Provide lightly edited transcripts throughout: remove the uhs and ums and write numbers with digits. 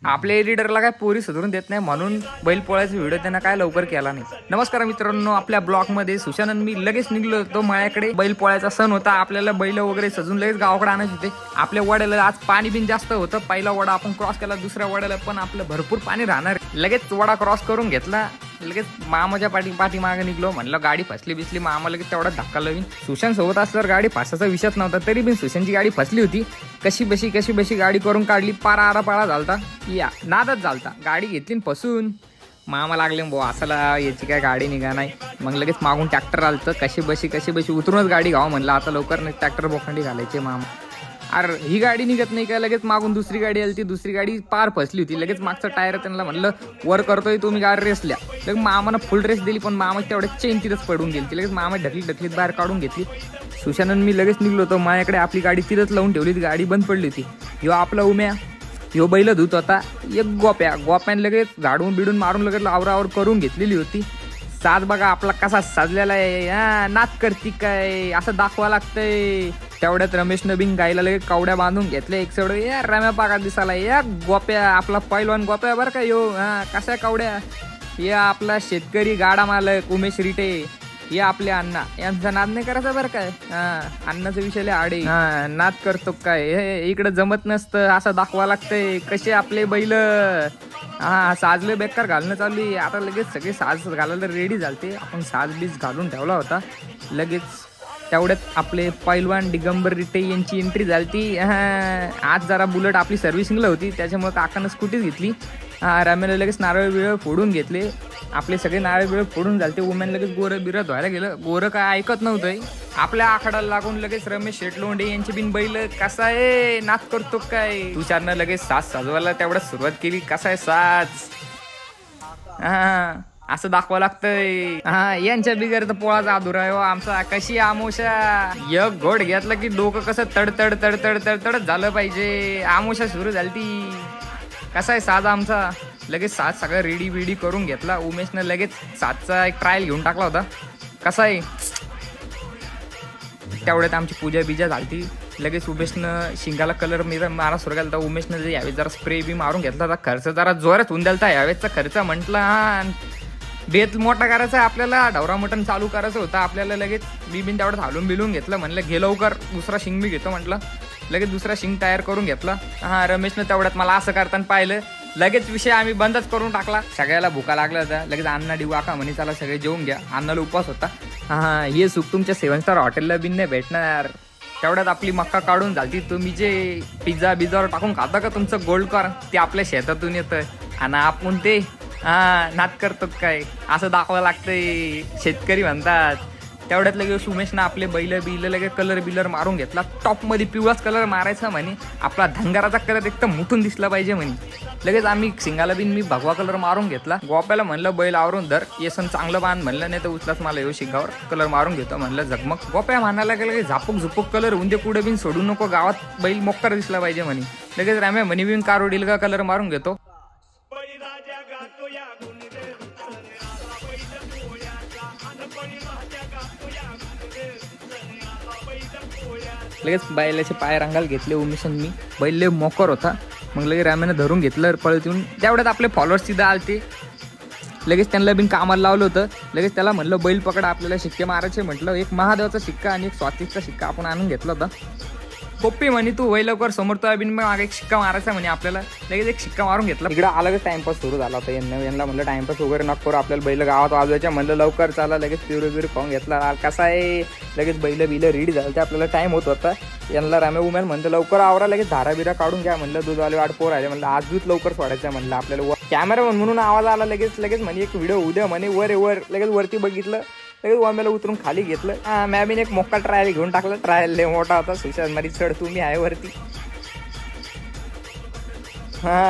आपल्या एडिटरला काय पोरी सुधरून देत नाही म्हणून बैल पोळ्याचा व्हिडिओ त्यांना काय लवकर केला नाही। नमस्कार मित्रांनो, आपल्या ब्लॉग मध्ये सुशानंद मी लगेच निघलो होतो मळ्याकडे। बैल पोळ्याचा सण होता, आपल्याला बैल वगैरे सजून लगेच गावाकडे आणायचे होते। आपल्या वड्याला आज पाणी बिन जास्त होतं, पहिला वडा आपण क्रॉस केला, दुसऱ्या वड्याला पण आपलं भरपूर पाणी राहणार। लगेच वडा क्रॉस करून घेतला, लगेच मामाच्या पाठी मागे निघलो। म्हणलं गाडी फसली बिसली, मामा लगेच तेवढा धक्का लावीन। सुशांत सोबत असल्यावर गाडी फसायचा विषयच नव्हता, तरी पण सुशांतची गाडी फसली होती। कशी बशी गाडी करून काढली, पारा आरापाळा झालता, या नादच झालता। गाडी घेतली फसून मामा लागले भाऊ असाला याची काय गाडी निघा नाही। मग लगेच मागून ट्रॅक्टर आलतं, कशी बशी उतरूनच गाडी घाव म्हणलं आता लवकर नाही ट्रॅक्टर बोखंडी घालायचे मामा। अरे ही गाडी निघत नाही का, लगेच मागून दुसरी गाडी आली, ती दुसरी गाडी पार फसली होती। लगेच मागचा टायर त्यांना म्हणलं वर करतोय तुम्ही गाडी रेसल्या, लगेच मामानं फुल रेस दिली, पण मामा तेवढ्या चेन तिथंच पडून गेली। लगेच मामा ढकलीत बाहेर काढून घेतली। सुशानंद मी लगेच निघलो होतो माझ्याकडे, आपली गाडी तिथंच लावून ठेवली, ती गाडी बंद पडली होती। ह्यो आपला उम्या ह्यो बैल धुत होता, एक गोप्याने लगेच झाडून बिडून मारून लगेच आवरावर करून घेतलेली होती। साज बघा आपला कसा साजलेला आहे, नाच करती काय असं दाखवा लागतंय। तेवढ्यात रमेशनं बिन गायला लगेच कवड्या बांधून घेतल्या एक सड, या रम्या पाका दिसाला, या गोप्या आपला पहिलवान गोप्या बरं का यो, कशा कवड्या। या आपला शेतकरी गाडा मालक उमेश रिटे, या आपले अण्णा, यांचा नाद नाही करायचा बरं काय। अण्णाचा विषय आडे नाद करतो काय, इकडे जमत नसतं असं दाखवा लागतंय। कसे आपले बैल साजले बेकार घालणं चालू आहे। आता लगेच सगळे साज घालायला रेडी झालते, आपण साज बीज घालून ठेवला होता। लगेच तेवढ्यात आपले पैलवान दिगंबर रिटे यांची एंट्री झाली। आज जरा बुलेट आपली सर्व्हिसिंगला होती, त्याच्यामुळे काकानं स्कूटीच घेतली। रम्याला लगेच नारळ बिरळ फोडून घेतले, आपले सगळे नारळ बिरळ फोडून झालते। उमेन लगेच गोरं बिरं धुवायला गेलं, गोरं काय ऐकत नव्हतंय। आपल्या आखाडाला लागून लगेच रमेश शेटलोंडे यांची बिन बैल कसा आहे नाच करतो काय। तुषारनं लगेच साज साजवायला तेवढ्याच सुरुवात केली, कसा आहे साज असं दाखवा लागतंय। यांच्या बिगर तर पोळाचा अधुरा आहे आमचा। कशी आमोशा एक घोड घेतला की डोकं कसं तड झालं पाहिजे। आमोशा सुरू झाली ती, कसा आहे साज आमचा। लगेच साज सगळं रेडी बिडी करून घेतला। उमेशनं लगेच साजचा एक ट्रायल घेऊन टाकला होता, कसा आहे। तेवढ्यात आमची पूजा बिजा झाली। लगेच उमेशनं शिंगाला कलर मारा सुरू केला होता। उमेशनं यावेळेस जरा स्प्रे बी मारून घेतला होता, खर्च जरा जोरात होऊन द्यालता यावेळेसचा खर्च। म्हटलं बेत मोठा करायचा आपल्याला, ढवरा मटण चालू करायचं होतं आपल्याला। लगेच बिन तेवढं हालून बिलून घेतलं, म्हणलं घे लवकर दुसरा शिंग मी घेतो म्हटलं। लगेच दुसरा शिंग तयार करून घेतला। रमेशनं तेवढ्यात मला असं करताना पाहिलं, लगेच विषय आम्ही बंदच करून टाकला। सगळ्याला भुका लागला होता, लगेच अण्णा डिऊ आका म्हणे चला सगळे जेवून घ्या, अण्णाला उपवास होता। हे सुख तुमच्या 7 स्टार हॉटेलला बिन नाही भेटणार। तेवढ्यात आपली मक्का काढून झाली। तुम्ही जे पिझ्झा बिझावर टाकून खाता का तुमचं गोल्ड कॉर्न, ते आपल्या शेतातून येतं आणि आपण ते नाद करतो काय असं दाखवायला लागतंय, शेतकरी म्हणतात। तेवढ्यात लगेच उमेशनं आपले बैल लगेच कलर बिलर मारून घेतला। टॉप मध्ये पिवळाच कलर मारायचा म्हणे, आपला धंगाराचा कलर एकदम मुठून दिसला पाहिजे म्हणे। लगेच आम्ही सिंगाला बिन मी भगवा कलर मारून घेतला। गोप्याला म्हणलं बैल आवरून धर, येसन चांगलं बांध म्हणलं, नाही तर उचलाच मला येऊ शिंगावर कलर मारून घेतो म्हणलं झगमग। गोप्या म्हणायला गेलं झापूक झुपूक कलर होऊन दे, कुठे बिन सोडू नको, गावात बैल मोक्कर दिसला पाहिजे म्हणे। लगेच राम्या म्हणे बिन कारोडील का कलर मारून घेतो। लगेच बैलाचे पाय रंगाल घेतले उमेशन मी, बैल लय मोकर होता। मग लगेच राम्यानं धरून घेतलं पळतून। तेवढ्यात आपले फॉलोअर्स तिथं आलते, लगेच त्यांना बिन कामाला लावलं होतं। लगेच त्याला म्हणलं बैल पकडा आपल्याला शिक्के मारायचे म्हटलं, एक महादेवाचा शिक्का आणि एक स्वातीचा शिक्का आपण आणून घेतला होता। पप्पी म्हणे तू वय लवकर समोर तो बिन मग एक शिक्का मारायचा म्हणे आपल्याला। लगेच एक शिक्का मारून घेतला। इकडं अलगच टाइमपास सुरू झाला होता, यांना म्हणलं टाइमपास वगैरे नको करू, आपल्याला बैल गावात वाजवायच्या म्हणलं, लवकर चाला। लगेच पिरू पाहून घेतला, कसा आहे। लगेच बैल रेडी झालं, आपल्याला टाइम होत होता। यांना राम्या उमेन म्हणतं लवकर आवरा, लगेच धारा बिरा काढून घ्या म्हणलं, दूधवाले वाट पोर आले म्हणलं, आज दूध लवकर सोडायचं म्हणलं आपल्याला। कॅमेरा म्हणून आवाज आला, लगेच म्हणे एक व्हिडिओ उद्या म्हणे वर। लगेच वरती बघितलं, लगेच वाम्याला उतरून खाली घेतलं। मॅबीन एक मोठा ट्रायल घेऊन टाकला, ट्रायल लय मोठा होता। सुशांत मारी चढ तुम्ही आहे वरती।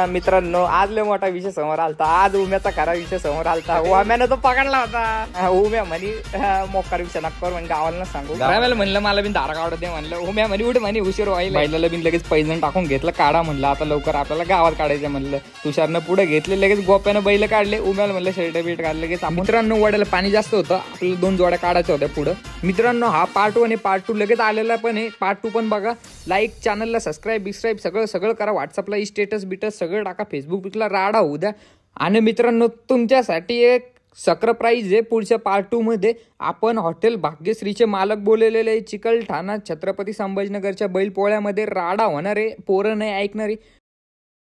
मित्रांनो आज लय मोठा विषय समोर आलता, आज उम्याचा खरा विषय समोर आलता। वाम्यानं तो पकडला होता। उम्या म्हणे मोकार विषय नक्कर म्हणजे गावाला सांगू। गावाला म्हणलं मला बिन धारा काढू दे म्हणलं, उम्या म्हणे उठ म्हणे उशीर व्हायला। बैलाला बिन लगेच पैजण टाकून घेतलं, काढा म्हणलं आता लवकर आपल्याला गावात काढायचं म्हणलं। तुषारनं पुढे घेतले, लगेच गोप्यानं बैल काढले। उम्याला म्हणलं शर्ट बीट काढले। लगेच मित्रांनो वड्याला पाणी जास्त होतं, आपल्याला 2 जोड्या काढायच्या होत्या पुढं। मित्रांनो हा पार्ट 1 आणि पार्ट 2 लगेच आलेला पण आहे, पार्ट 2 पण बघा। लाईक, चॅनलला सबस्क्राईब सगळं करा. व्हॉट्सअपला स्टेटस बिटस सगळं टाका. फेसबुकला राडा होऊ द्या. आणि मित्रांनो, तुमच्यासाठी एक सरप्राईज आहे. पुढच्या पार्ट 2 मध्ये आपण हॉटेल भाग्यश्रीचे मालक बोललेले चिकलठाणा छत्रपती संभाजीनगरच्या बैलपोळ्यामध्ये राडा होणार आहे. पोरं नाही ऐकणारी.